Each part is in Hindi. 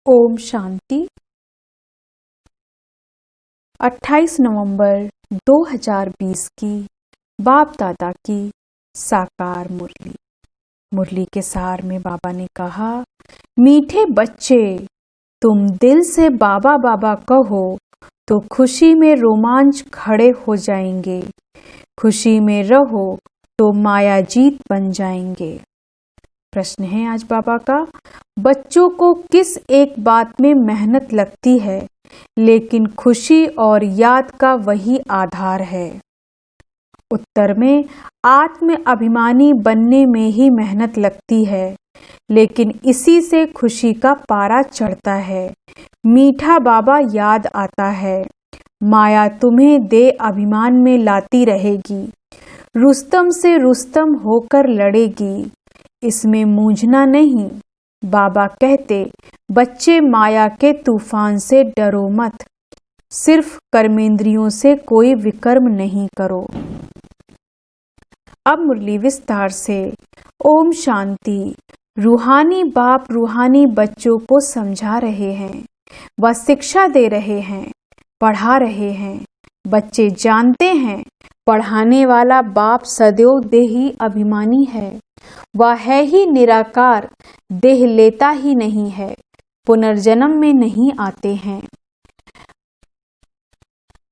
ओम शांति। 28 नवंबर 2020 की बाप दादा की साकार मुरली। मुरली के सार में बाबा ने कहा, मीठे बच्चे, तुम दिल से बाबा बाबा कहो तो खुशी में रोमांच खड़े हो जाएंगे। खुशी में रहो तो माया जीत बन जाएंगे। प्रश्न है आज बाबा का, बच्चों को किस एक बात में मेहनत लगती है, लेकिन खुशी और याद का वही आधार है। उत्तर में आत्म अभिमानी बनने में ही मेहनत लगती है, लेकिन इसी से खुशी का पारा चढ़ता है। मीठा बाबा याद आता है, माया तुम्हें दे अभिमान में लाती रहेगी। रुस्तम से रुस्तम होकर लड़ेगी, इसमें मूंझना नहीं। बाबा कहते, बच्चे माया के तूफान से डरो मत, सिर्फ कर्मेंद्रियों से कोई विकर्म नहीं करो। अब मुरली विस्तार से। ओम शांति। रूहानी बाप रूहानी बच्चों को समझा रहे हैं, वह शिक्षा दे रहे हैं, पढ़ा रहे हैं। बच्चे जानते हैं, पढ़ाने वाला बाप सदैव देही अभिमानी है। वह है ही निराकार, देह लेता ही नहीं है, पुनर्जन्म में नहीं आते हैं।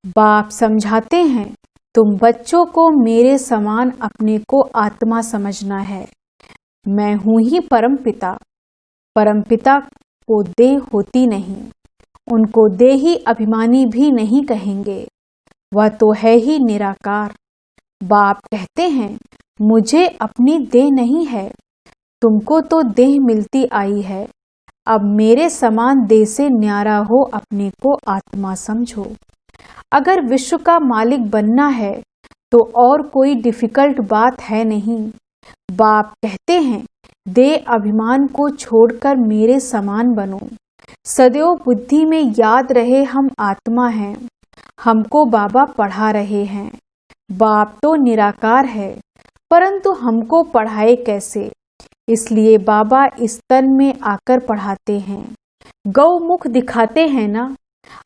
बाप समझाते हैं, तुम बच्चों को मेरे समान अपने को आत्मा समझना है। मैं हूं ही परमपिता। परमपिता को देह होती नहीं, उनको देही अभिमानी भी नहीं कहेंगे, वह तो है ही निराकार। बाप कहते हैं, मुझे अपनी देह नहीं है, तुमको तो देह मिलती आई है। अब मेरे समान देह से न्यारा हो अपने को आत्मा समझो। अगर विश्व का मालिक बनना है तो और कोई डिफिकल्ट बात है नहीं। बाप कहते हैं, देह अभिमान को छोड़कर मेरे समान बनो। सदैव बुद्धि में याद रहे हम आत्मा हैं। हमको बाबा पढ़ा रहे हैं। बाप तो निराकार है, परंतु हमको पढ़ाए कैसे, इसलिए बाबा इस तन में आकर पढ़ाते हैं। गौ मुख दिखाते हैं ना।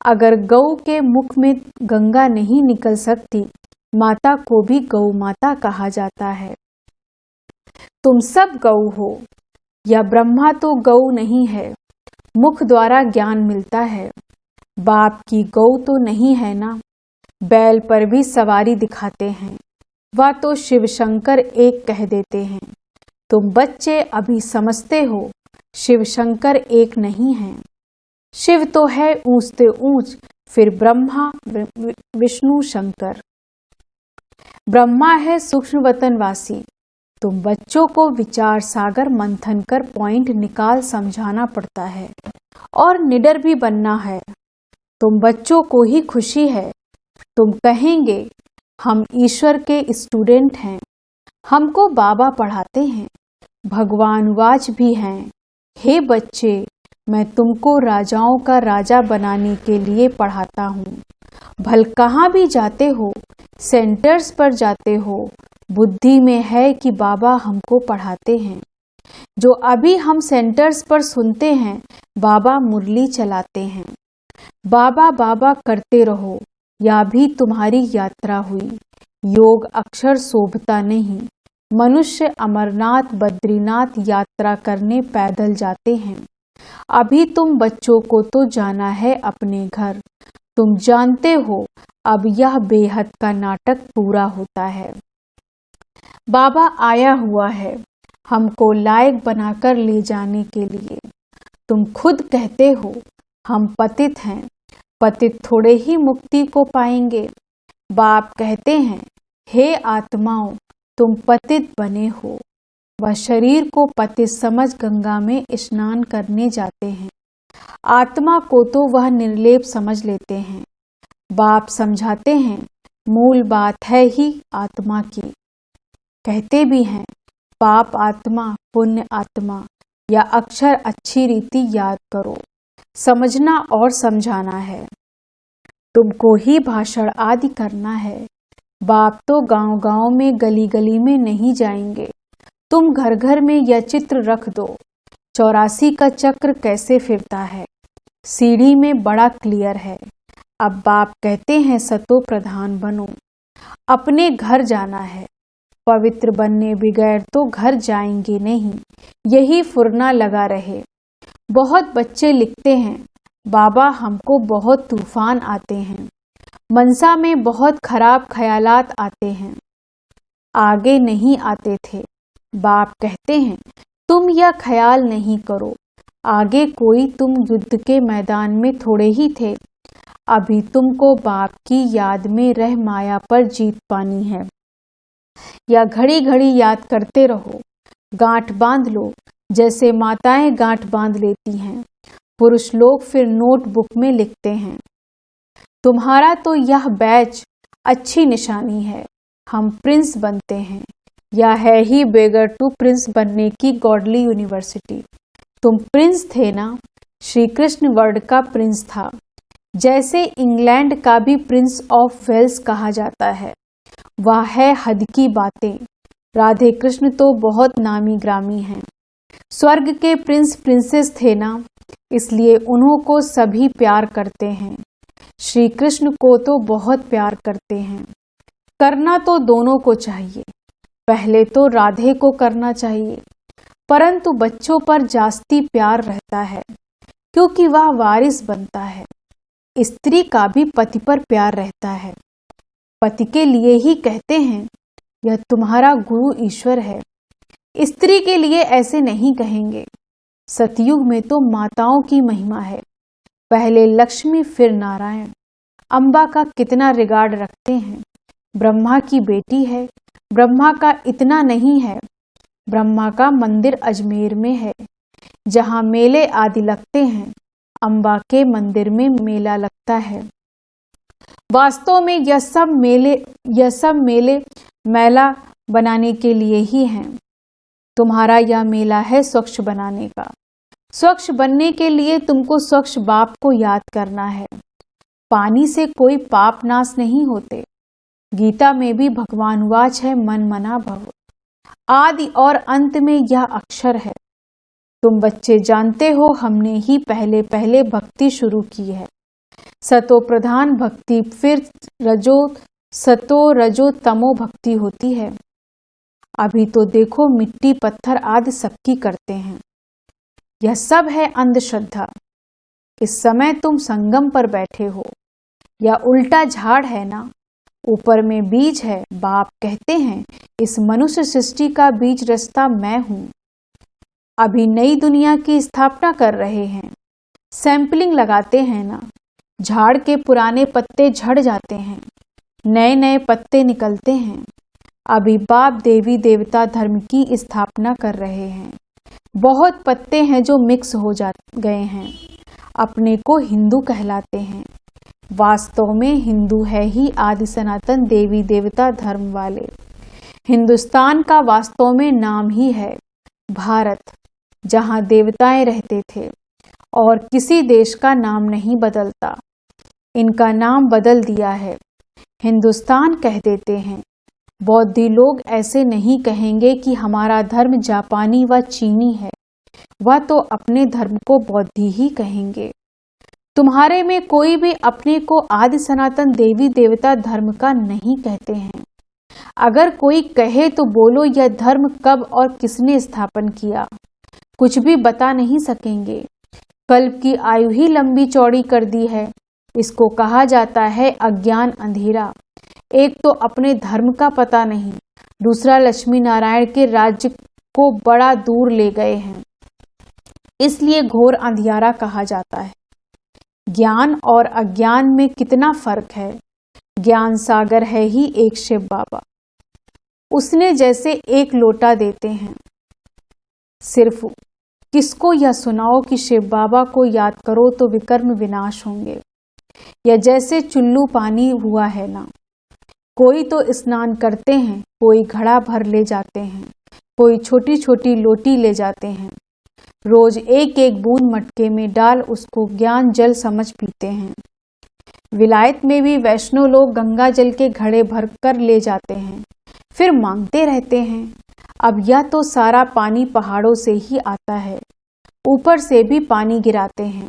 अगर गौ के मुख में गंगा नहीं निकल सकती, माता को भी गौ माता कहा जाता है। तुम सब गौ हो, या ब्रह्मा तो गौ नहीं है, मुख द्वारा ज्ञान मिलता है। बाप की गौ तो नहीं है ना। बैल पर भी सवारी दिखाते हैं, वह तो शिव शंकर एक कह देते हैं। तुम बच्चे अभी समझते हो, शिव शंकर एक नहीं है। शिव तो है ऊंचते ऊंच, फिर ब्रह्मा विष्णु शंकर। ब्रह्मा है सूक्ष्म वतनवासी। तुम बच्चों को विचार सागर मंथन कर पॉइंट निकाल समझाना पड़ता है, और निडर भी बनना है। तुम बच्चों को ही खुशी है। तुम कहेंगे, हम ईश्वर के स्टूडेंट हैं, हमको बाबा पढ़ाते हैं, भगवानवाच भी हैं। हे बच्चे, मैं तुमको राजाओं का राजा बनाने के लिए पढ़ाता हूँ। भल कहाँ भी जाते हो, सेंटर्स पर जाते हो, बुद्धि में है कि बाबा हमको पढ़ाते हैं। जो अभी हम सेंटर्स पर सुनते हैं, बाबा मुरली चलाते हैं। बाबा बाबा करते रहो, या भी तुम्हारी यात्रा हुई। योग अक्षर शोभता नहीं। मनुष्य अमरनाथ बद्रीनाथ यात्रा करने पैदल जाते हैं। अभी तुम बच्चों को तो जाना है अपने घर। तुम जानते हो, अब यह बेहद का नाटक पूरा होता है। बाबा आया हुआ है हमको लायक बनाकर ले जाने के लिए। तुम खुद कहते हो, हम पतित हैं, पतित थोड़े ही मुक्ति को पाएंगे। बाप कहते हैं, हे आत्माओं, तुम पतित बने हो। वह शरीर को पतित समझ गंगा में स्नान करने जाते हैं। आत्मा को तो वह निर्लेप समझ लेते हैं। बाप समझाते हैं, मूल बात है ही आत्मा की। कहते भी हैं, पाप आत्मा पुण्य आत्मा, या अक्षर अच्छी रीति याद करो। समझना और समझाना है, तुमको ही भाषण आदि करना है। बाप तो गांव गांव में गली गली में नहीं जाएंगे। तुम घर घर में यह चित्र रख दो, 84 का चक्र कैसे फिरता है। सीढ़ी में बड़ा क्लियर है। अब बाप कहते हैं सतो प्रधान बनो, अपने घर जाना है। पवित्र बनने बगैर तो घर जाएंगे नहीं, यही फुरना लगा रहे। बहुत बच्चे लिखते हैं, बाबा हमको बहुत तूफान आते हैं, मनसा में बहुत खराब ख्यालात आते हैं। आगे नहीं आते थे। बाप कहते हैं तुम यह ख्याल नहीं करो, आगे कोई तुम युद्ध के मैदान में थोड़े ही थे। अभी तुमको बाप की याद में रह माया पर जीत पानी है। या घड़ी घड़ी याद करते रहो, गांठ बांध लो जैसे माताएं गांठ बांध लेती हैं। पुरुष लोग फिर नोटबुक में लिखते हैं, तुम्हारा तो यह बैच अच्छी निशानी है, हम प्रिंस बनते हैं। या है ही बेगर टू प्रिंस बनने की गॉडली यूनिवर्सिटी। तुम प्रिंस थे ना, श्री कृष्ण वर्ल्ड का प्रिंस था, जैसे इंग्लैंड का भी प्रिंस ऑफ वेल्स कहा जाता है। वह है हद की बातें। राधे कृष्ण तो बहुत नामी ग्रामी हैं। स्वर्ग के प्रिंस प्रिंसेस थे ना, इसलिए उन्हों को सभी प्यार करते हैं। श्री कृष्ण को तो बहुत प्यार करते हैं। करना तो दोनों को चाहिए, पहले तो राधे को करना चाहिए, परंतु बच्चों पर जास्ती प्यार रहता है क्योंकि वह वारिस बनता है। स्त्री का भी पति पर प्यार रहता है। पति के लिए ही कहते हैं यह तुम्हारा गुरु ईश्वर है। स्त्री के लिए ऐसे नहीं कहेंगे। सतयुग में तो माताओं की महिमा है, पहले लक्ष्मी फिर नारायण। अम्बा का कितना रिगार्ड रखते हैं। ब्रह्मा की बेटी है, ब्रह्मा का इतना नहीं है। ब्रह्मा का मंदिर अजमेर में है, जहाँ मेले आदि लगते हैं। अम्बा के मंदिर में मेला लगता है। वास्तव में यह सब मेले मेला बनाने के लिए ही हैं। तुम्हारा यह मेला है स्वच्छ बनाने का। स्वच्छ बनने के लिए तुमको स्वच्छ बाप को याद करना है। पानी से कोई पाप नाश नहीं होते। गीता में भी भगवान वाच है मन मना भव। आदि और अंत में यह अक्षर है। तुम बच्चे जानते हो हमने ही पहले पहले भक्ति शुरू की है। सतो प्रधान भक्ति, फिर सतो रजो तमो भक्ति होती है। अभी तो देखो मिट्टी पत्थर आदि सबकी करते हैं। यह सब है अंधश्रद्धा। इस समय तुम संगम पर बैठे हो, या उल्टा झाड़ है ना, ऊपर में बीज है। बाप कहते हैं इस मनुष्य सृष्टि का बीज रस्ता मैं हूं। अभी नई दुनिया की स्थापना कर रहे हैं। सैंपलिंग लगाते हैं ना, झाड़ के पुराने पत्ते झड़ जाते हैं, नए नए पत्ते निकलते हैं। अभी बाप देवी देवता धर्म की स्थापना कर रहे हैं। बहुत पत्ते हैं जो मिक्स हो गए हैं, अपने को हिंदू कहलाते हैं। वास्तव में हिंदू है ही आदि सनातन देवी देवता धर्म वाले। हिंदुस्तान का वास्तव में नाम ही है भारत, जहाँ देवताएं रहते थे, और किसी देश का नाम नहीं बदलता। इनका नाम बदल दिया है, हिंदुस्तान कह देते हैं। बौद्धि लोग ऐसे नहीं कहेंगे कि हमारा धर्म जापानी व चीनी है, वह तो अपने धर्म को बौद्धि ही कहेंगे। तुम्हारे में कोई भी अपने को आदि सनातन देवी देवता धर्म का नहीं कहते हैं। अगर कोई कहे तो बोलो यह धर्म कब और किसने स्थापन किया, कुछ भी बता नहीं सकेंगे। कल्प की आयु ही लंबी चौड़ी कर दी है। इसको कहा जाता है अज्ञान अंधेरा। एक तो अपने धर्म का पता नहीं, दूसरा लक्ष्मी नारायण के राज्य को बड़ा दूर ले गए हैं, इसलिए घोर अंधियारा कहा जाता है। ज्ञान और अज्ञान में कितना फर्क है। ज्ञान सागर है ही एक शिव बाबा। उसने जैसे एक लोटा देते हैं। सिर्फ किसको यह सुनाओ कि शिव बाबा को याद करो तो विकर्म विनाश होंगे। या जैसे चुल्लू पानी हुआ है ना, कोई तो स्नान करते हैं, कोई घड़ा भर ले जाते हैं, कोई छोटी छोटी लोटी ले जाते हैं। रोज एक एक बूंद मटके में डाल उसको ज्ञान जल समझ पीते हैं। विलायत में भी वैष्णव लोग गंगा जल के घड़े भर कर ले जाते हैं, फिर मांगते रहते हैं। अब यह तो सारा पानी पहाड़ों से ही आता है, ऊपर से भी पानी गिराते हैं।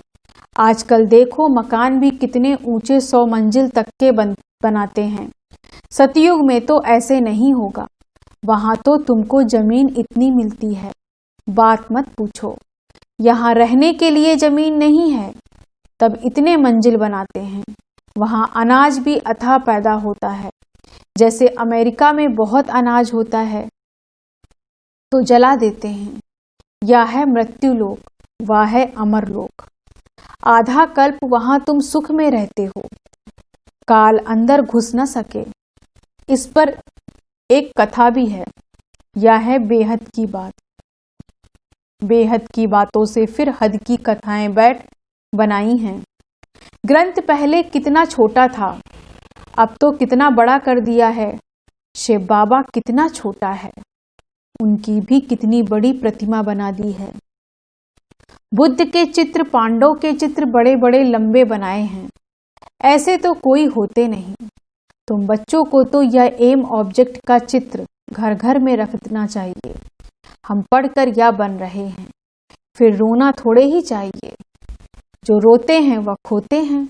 आजकल देखो मकान भी कितने ऊंचे 100 मंजिल तक के बनाते हैं। सतयुग में तो ऐसे नहीं होगा, वहां तो तुमको जमीन इतनी मिलती है, बात मत पूछो। यहाँ रहने के लिए जमीन नहीं है, तब इतने मंजिल बनाते हैं। वहाँ अनाज भी अथाह पैदा होता है। जैसे अमेरिका में बहुत अनाज होता है तो जला देते हैं। यह है मृत्यु लोक, वह है अमर लोक। आधा कल्प वहां तुम सुख में रहते हो, काल अंदर घुस न सके। इस पर एक कथा भी है। यह है बेहद की बात। बेहद की बातों से फिर हद की कथाएं बैठ बनाई हैं। ग्रंथ पहले कितना छोटा था, अब तो कितना बड़ा कर दिया है। शिव बाबा कितना छोटा है, उनकी भी कितनी बड़ी प्रतिमा बना दी है। बुद्ध के चित्र, पांडव के चित्र बड़े बड़े लंबे बनाए हैं। ऐसे तो कोई होते नहीं। तुम बच्चों को तो यह एम ऑब्जेक्ट का चित्र घर घर में रखना चाहिए। हम पढ़कर यह बन रहे हैं, फिर रोना थोड़े ही चाहिए। जो रोते हैं वह खोते हैं,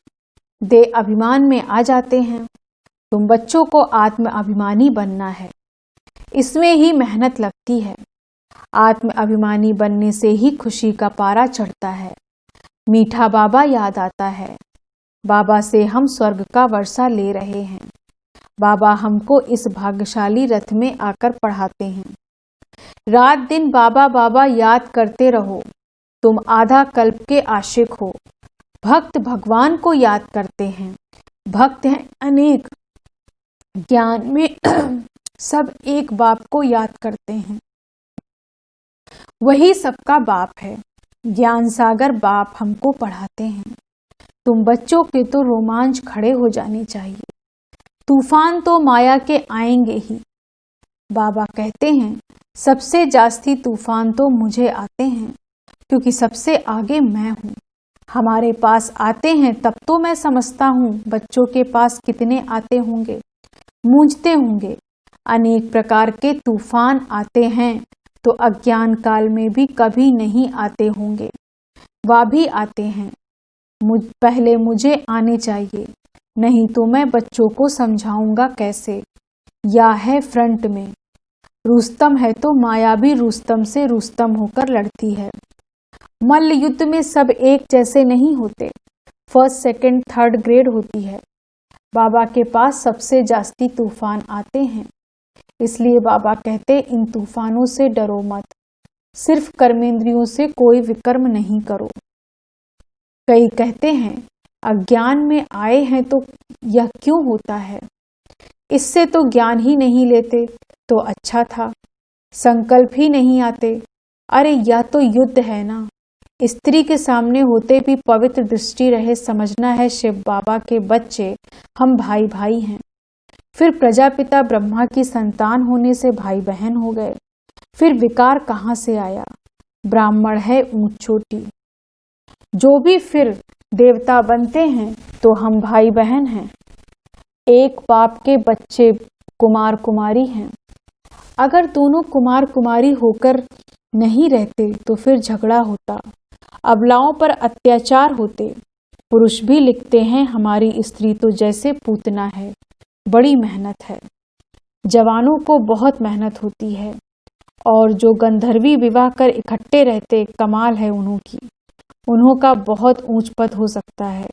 दे अभिमान में आ जाते हैं। तुम बच्चों को आत्म अभिमानी बनना है, इसमें ही मेहनत लगती है। आत्म अभिमानी बनने से ही खुशी का पारा चढ़ता है। मीठा बाबा याद आता है। बाबा से हम स्वर्ग का वर्षा ले रहे हैं। बाबा हमको इस भाग्यशाली रथ में आकर पढ़ाते हैं। रात दिन बाबा बाबा याद करते रहो। तुम आधा कल्प के आशिक हो। भक्त भगवान को याद करते हैं। भक्त हैं अनेक, ज्ञान में सब एक बाप को याद करते हैं। वही सबका बाप है। ज्ञान सागर बाप हमको पढ़ाते हैं। तुम बच्चों के तो रोमांच खड़े हो जाने चाहिए। तूफान तो माया के आएंगे ही। बाबा कहते हैं सबसे जास्ती तूफान तो मुझे आते हैं, क्योंकि सबसे आगे मैं हूँ। हमारे पास आते हैं तब तो मैं समझता हूँ बच्चों के पास कितने आते होंगे, मूंझते होंगे। अनेक प्रकार के तूफान आते हैं तो अज्ञान काल में भी कभी नहीं आते होंगे, वह भी आते हैं। पहले मुझे आने चाहिए, नहीं तो मैं बच्चों को समझाऊंगा कैसे। या है फ्रंट में। रुस्तम है तो माया भी रुस्तम से रुस्तम होकर लड़ती है। मल्ल युद्ध में सब एक जैसे नहीं होते, फर्स्ट सेकंड थर्ड ग्रेड होती है। बाबा के पास सबसे जास्ती तूफान आते हैं, इसलिए बाबा कहते इन तूफानों से डरो मत, सिर्फ कर्मेंद्रियों से कोई विकर्म नहीं करो। कई कहते हैं अज्ञान में आए हैं तो यह क्यों होता है, इससे तो ज्ञान ही नहीं लेते तो अच्छा था, संकल्प ही नहीं आते। अरे यह तो युद्ध है ना। स्त्री के सामने होते भी पवित्र दृष्टि रहे, समझना है शिव बाबा के बच्चे हम भाई भाई हैं। फिर प्रजापिता ब्रह्मा की संतान होने से भाई बहन हो गए। फिर विकार कहाँ से आया, ब्राह्मण है ऊंच चोटी। जो भी फिर देवता बनते हैं तो हम भाई बहन हैं, एक बाप के बच्चे कुमार कुमारी हैं। अगर दोनों कुमार कुमारी होकर नहीं रहते तो फिर झगड़ा होता, अबलाओं पर अत्याचार होते। पुरुष भी लिखते हैं हमारी स्त्री तो जैसे पूतना है, बड़ी मेहनत है। जवानों को बहुत मेहनत होती है, और जो गंधर्वी विवाह कर इकट्ठे रहते, कमाल है उन्हों की। उन्हों का बहुत ऊंच पद हो सकता है,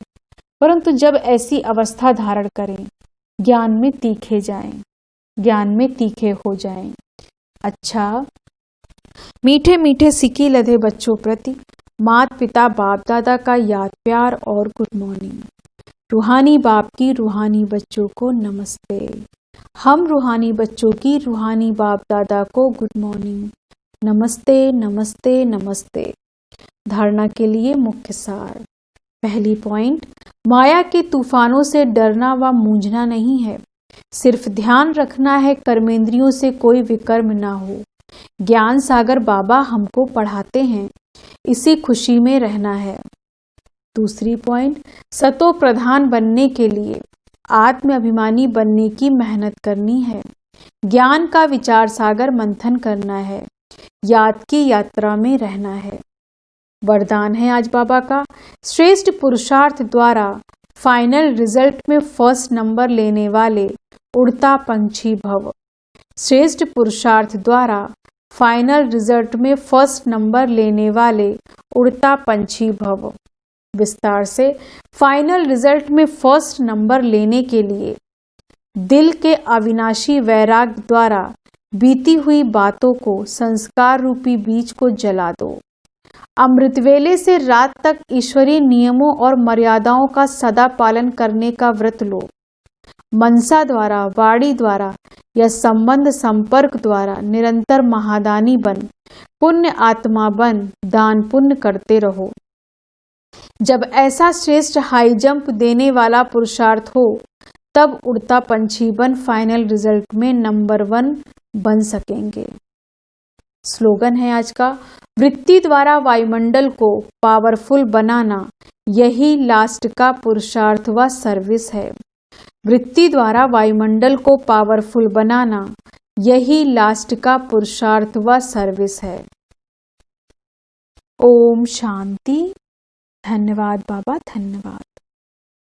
परंतु जब ऐसी अवस्था धारण करें, ज्ञान में तीखे जाएं, ज्ञान में तीखे हो जाएं। अच्छा, मीठे मीठे सिक्के लदे बच्चों प्रति माता पिता बाप दादा का याद प्यार और गुड मॉर्निंग। रूहानी बाप की रूहानी बच्चों को नमस्ते। हम रूहानी बच्चों की रूहानी बाप दादा को गुड मॉर्निंग। नमस्ते नमस्ते नमस्ते। धारणा के लिए मुख्य सार। पहली पॉइंट, माया के तूफानों से डरना व मूंझना नहीं है, सिर्फ ध्यान रखना है कर्मेंद्रियों से कोई विकर्म ना हो। ज्ञान सागर बाबा हमको पढ़ाते हैं, इसी खुशी में रहना है। दूसरी पॉइंट, सतो प्रधान बनने के लिए आत्म अभिमानी बनने की मेहनत करनी है। ज्ञान का विचार सागर मंथन करना है, याद की यात्रा में रहना है। वरदान है आज बाबा का, श्रेष्ठ पुरुषार्थ द्वारा फाइनल रिजल्ट में फर्स्ट नंबर लेने वाले उड़ता पंछी भव। श्रेष्ठ पुरुषार्थ द्वारा फाइनल रिजल्ट में फर्स्ट नंबर लेने वाले उड़ता पंछी भव। विस्तार से, फाइनल रिजल्ट में फर्स्ट नंबर लेने के लिए दिल के अविनाशी वैराग्य द्वारा बीती हुई बातों को, संस्कार रूपी बीज को जला दो। अमृत वेले से रात तक ईश्वरीय नियमों और मर्यादाओं का सदा पालन करने का व्रत लो। मनसा द्वारा, वाणी द्वारा या संबंध संपर्क द्वारा निरंतर महादानी बन, पुण्य आत्मा बन, दान पुण्य करते रहो। जब ऐसा श्रेष्ठ हाई जंप देने वाला पुरुषार्थ हो, तब उड़ता पंछी बन फाइनल रिजल्ट में नंबर 1 बन सकेंगे। स्लोगन है आज का, वृत्ति द्वारा वायुमंडल को पावरफुल बनाना यही लास्ट का पुरुषार्थ व सर्विस है। वृत्ति द्वारा वायुमंडल को पावरफुल बनाना यही लास्ट का पुरुषार्थ व सर्विस है। ओम शांति। धन्यवाद बाबा, धन्यवाद।